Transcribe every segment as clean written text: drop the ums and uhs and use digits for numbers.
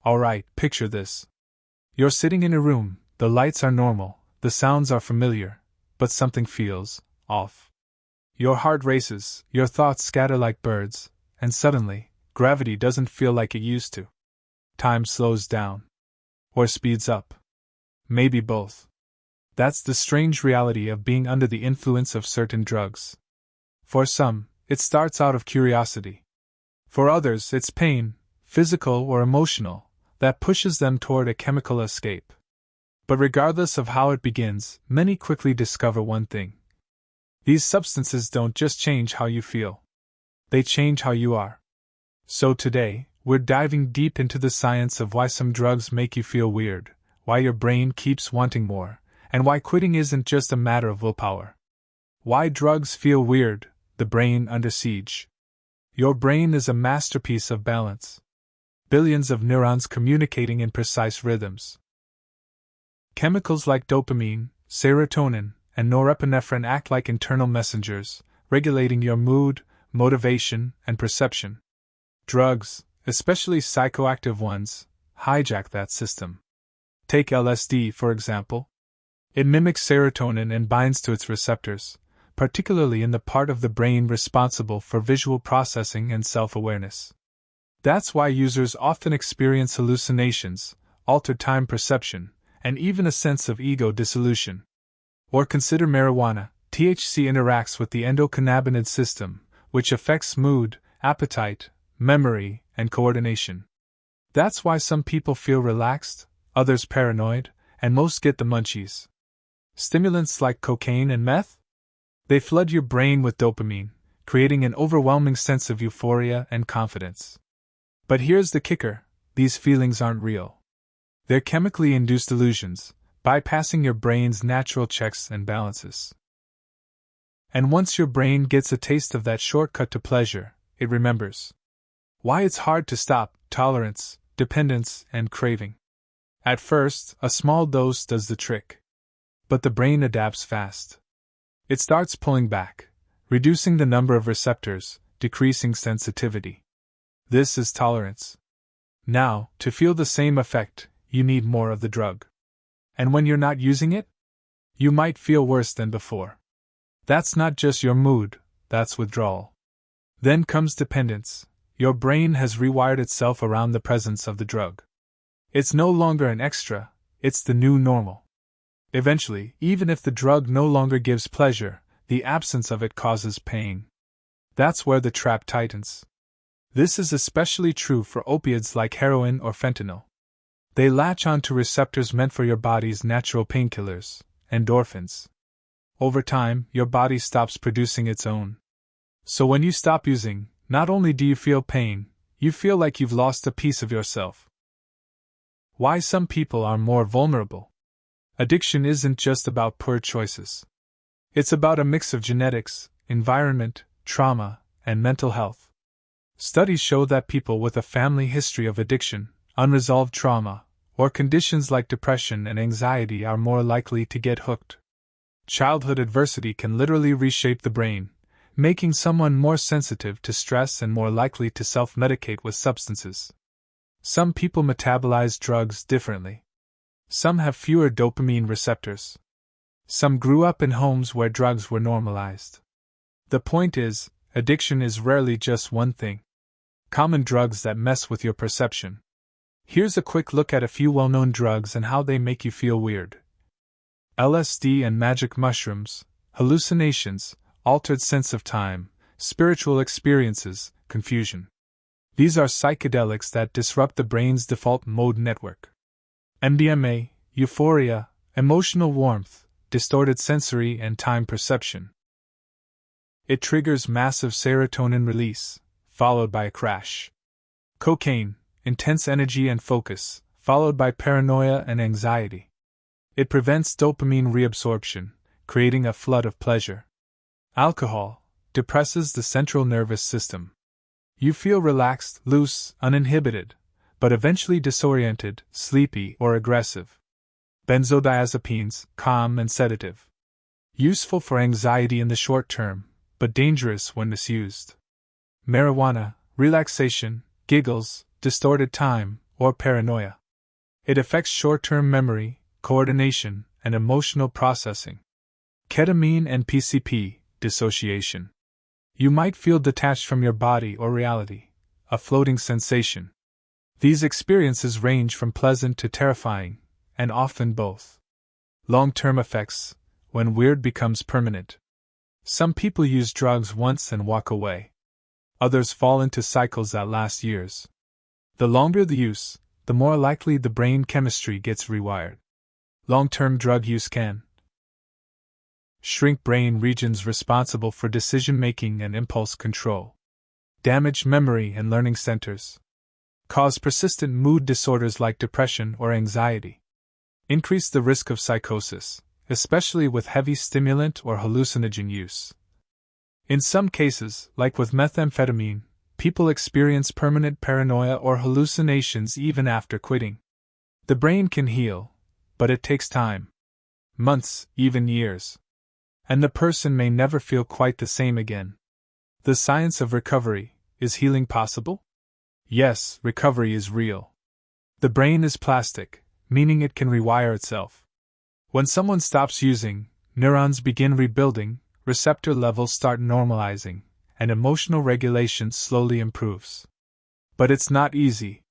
Alright, picture this. You're sitting in a room, the lights are normal, the sounds are familiar, but something feels off. Your heart races, your thoughts scatter like birds, and suddenly, gravity doesn't feel like it used to. Time slows down. Or speeds up. Maybe both. That's the strange reality of being under the influence of certain drugs. For some, it starts out of curiosity. For others, it's pain, physical or emotional, that pushes them toward a chemical escape. But regardless of how it begins, many quickly discover one thing. These substances don't just change how you feel. They change how you are. So today, we're diving deep into the science of why some drugs make you feel weird, why your brain keeps wanting more, and why quitting isn't just a matter of willpower. Why drugs feel weird, the brain under siege. Your brain is a masterpiece of balance. Billions of neurons communicating in precise rhythms. Chemicals like dopamine, serotonin, and norepinephrine act like internal messengers, regulating your mood, motivation, and perception. Drugs, especially psychoactive ones, hijack that system. Take LSD, for example. It mimics serotonin and binds to its receptors, particularly in the part of the brain responsible for visual processing and self-awareness. That's why users often experience hallucinations, altered time perception, and even a sense of ego dissolution. Or consider marijuana. THC interacts with the endocannabinoid system, which affects mood, appetite, memory, and coordination. That's why some people feel relaxed, others paranoid, and most get the munchies. Stimulants like cocaine and meth? They flood your brain with dopamine, creating an overwhelming sense of euphoria and confidence. But here's the kicker: these feelings aren't real. They're chemically induced illusions, bypassing your brain's natural checks and balances. And once your brain gets a taste of that shortcut to pleasure, it remembers why it's hard to stop: tolerance, dependence, and craving. At first, a small dose does the trick. But the brain adapts fast. It starts pulling back, reducing the number of receptors, decreasing sensitivity. This is tolerance. Now, to feel the same effect, you need more of the drug. And when you're not using it, you might feel worse than before. That's not just your mood, that's withdrawal. Then comes dependence. Your brain has rewired itself around the presence of the drug. It's no longer an extra, it's the new normal. Eventually, even if the drug no longer gives pleasure, the absence of it causes pain. That's where the trap tightens. This is especially true for opiates like heroin or fentanyl. They latch onto receptors meant for your body's natural painkillers, endorphins. Over time, your body stops producing its own. So when you stop using, not only do you feel pain, you feel like you've lost a piece of yourself. Why some people are more vulnerable. Addiction isn't just about poor choices. It's about a mix of genetics, environment, trauma, and mental health. Studies show that people with a family history of addiction, unresolved trauma, or conditions like depression and anxiety are more likely to get hooked. Childhood adversity can literally reshape the brain, making someone more sensitive to stress and more likely to self-medicate with substances. Some people metabolize drugs differently. Some have fewer dopamine receptors. Some grew up in homes where drugs were normalized. The point is, addiction is rarely just one thing. Common drugs that mess with your perception. Here's a quick look at a few well-known drugs and how they make you feel weird. LSD and magic mushrooms, hallucinations, altered sense of time, spiritual experiences, confusion. These are psychedelics that disrupt the brain's default mode network. MDMA, euphoria, emotional warmth, distorted sensory and time perception. It triggers massive serotonin release, followed by a crash. Cocaine, intense energy and focus, followed by paranoia and anxiety. It prevents dopamine reabsorption, creating a flood of pleasure. Alcohol depresses the central nervous system. You feel relaxed, loose, uninhibited, but eventually disoriented, sleepy, or aggressive. Benzodiazepines, calm and sedative. Useful for anxiety in the short term, but dangerous when misused. Marijuana, relaxation, giggles, distorted time, or paranoia. It affects short-term memory, coordination, and emotional processing. Ketamine and PCP, dissociation. You might feel detached from your body or reality, a floating sensation. These experiences range from pleasant to terrifying, and often both. Long-term effects, when weird becomes permanent. Some people use drugs once and walk away. Others fall into cycles that last years. The longer the use, the more likely the brain chemistry gets rewired. Long-term drug use can shrink brain regions responsible for decision-making and impulse control, damage memory and learning centers, cause persistent mood disorders like depression or anxiety, increase the risk of psychosis, especially with heavy stimulant or hallucinogen use. In some cases, like with methamphetamine, people experience permanent paranoia or hallucinations even after quitting. The brain can heal, but it takes time. Months, even years. And the person may never feel quite the same again. The science of recovery. Is healing possible? Yes, recovery is real. The brain is plastic, meaning it can rewire itself. When someone stops using, neurons begin rebuilding, receptor levels start normalizing, and emotional regulation slowly improves. But it's not easy.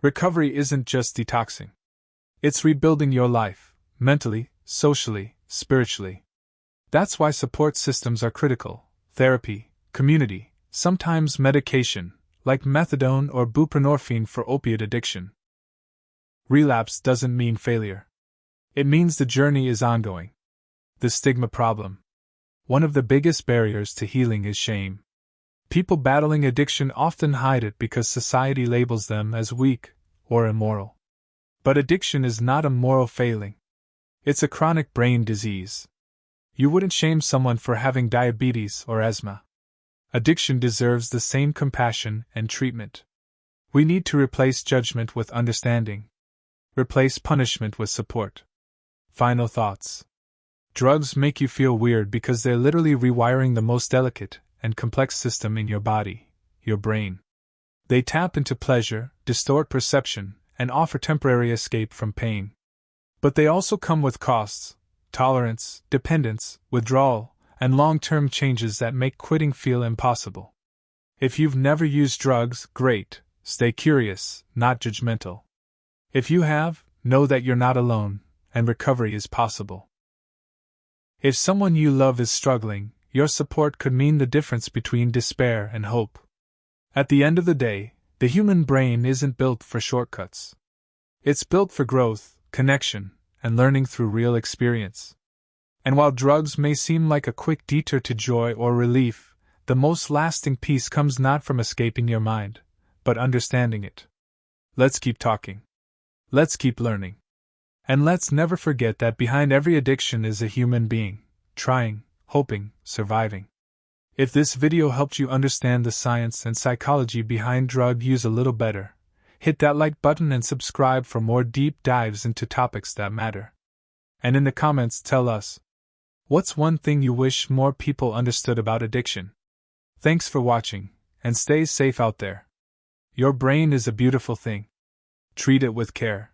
Recovery isn't just detoxing. It's rebuilding your life, mentally, socially, spiritually. That's why support systems are critical: therapy, community, sometimes medication, like methadone or buprenorphine for opiate addiction. Relapse doesn't mean failure. It means the journey is ongoing. The stigma problem. One of the biggest barriers to healing is shame. People battling addiction often hide it because society labels them as weak or immoral. But addiction is not a moral failing. It's a chronic brain disease. You wouldn't shame someone for having diabetes or asthma. Addiction deserves the same compassion and treatment. We need to replace judgment with understanding. Replace punishment with support. Final thoughts. Drugs make you feel weird because they're literally rewiring the most delicate and complex system in your body, your brain. They tap into pleasure, distort perception, and offer temporary escape from pain. But they also come with costs: tolerance, dependence, withdrawal, and long-term changes that make quitting feel impossible. If you've never used drugs, great, stay curious, not judgmental. If you have, know that you're not alone, and recovery is possible. If someone you love is struggling, your support could mean the difference between despair and hope. At the end of the day, the human brain isn't built for shortcuts. It's built for growth, connection, and learning through real experience. And while drugs may seem like a quick detour to joy or relief, the most lasting peace comes not from escaping your mind, but understanding it. Let's keep talking. Let's keep learning. And let's never forget that behind every addiction is a human being, trying, hoping, surviving. If this video helped you understand the science and psychology behind drug use a little better, hit that like button and subscribe for more deep dives into topics that matter. And in the comments tell us, what's one thing you wish more people understood about addiction? Thanks for watching, and stay safe out there. Your brain is a beautiful thing. Treat it with care.